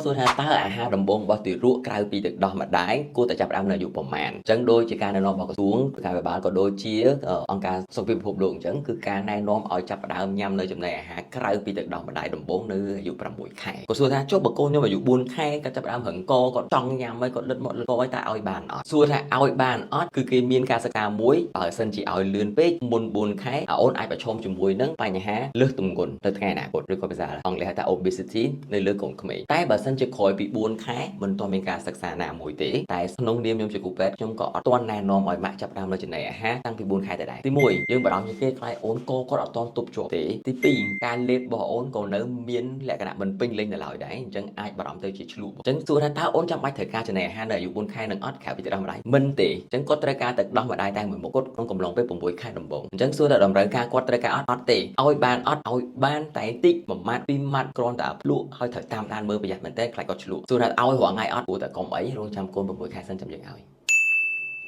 សួរថាតើអាហារដំបូងរបស់ទារកក្រៅពីទឹកដោះម្ដាយគួរតែចាប់ផ្ដើមនៅអាយុប៉ុន្មានអញ្ចឹងដូចជាការណែនាំរបស់ក្រសួងសុខាភិបាលក៏ដូចជាអង្គការសុខភាពពិភពលោកអញ្ចឹងគឺការណែនាំឲ្យចាប់ផ្ដើមញ៉ាំនៅចំណីអាហារក្រៅពីទឹកដោះម្ដាយដំបូងនៅអាយុ6 ខែក៏សួរថាចុះបើកូនខ្ញុំអាយុ4 ខែគាត់ចាប់ផ្ដើមរឹងកគាត់ចង់ញ៉ាំហើយគាត់លិតមកលិតកឲ្យតើឲ្យបានអត់សួរថាឲ្យបានអត់គឺគេមានការសិក្សាមួយបើសិនជាឲ្យលឿនពេកមុន4 ខែអូនអាចប្រឈមជាមួយនឹងបញ្ហាលើសទម្ងន់នៅថ្ងៃអនាគតឬក៏ភាសាអង់គ្លេសហៅថា obesity នៅលើកូនក្មេងតែបើសិនជាក្រោយពី4 ខែមិនទាន់មានការសិក្សាណាមួយទេតែក្នុងនាមខ្ញុំជាគ្រូពេទ្យខ្ញុំក៏អត់ទាន់ណែនាំឲ្យម៉ាក់ចាប់ផ្ដើមនៅចំណីអាហារតាំងពី4 ខែទៅដែរទី1យើងបារម្ភជាងគេខ្លាចអូនក៏គាត់អត់ទាន់ទប់ជាប់ទេទី2ការលេបរបស់អូនក៏នៅមានលក្ខណៈមិនពេញលេញនៅឡើយដែរអញ្ចឹងអាចបារម្ភទៅជាឆ្លូកអញ្ចឹងសួរថាតើអូនចាំបាច់ត្រូវការចំណីអាហារនៅអាយុ4 ខែនឹងអត់ក្រៅពីទឹកដោះម្ដាយមិនទេអញ្ចឹងគាត់ត្រូវការទឹកដោះម្ដាយតែមួយមុខគាត់ក្នុងកំឡុងពេល6 ខែដំបូងអញ្ចឹងសួរថាតម្រូវការគាត់ត្រូវការអត់ទេឲ្យបានអត់ឲ្យបានតែតិច1ម៉ាត់2ម៉ាត់គ្រាន់តែភ្លក់ហើយត្រូវតាមដានមើលប្រយ័ត្នមែនតើខ្លាចគាត់ឆ្លក់សួរថាឲ្យរាល់ថ្ងៃអត់ព្រោះតែកុំអីរងចាំកូន6 ខែសិនចាំយើងឲ្យ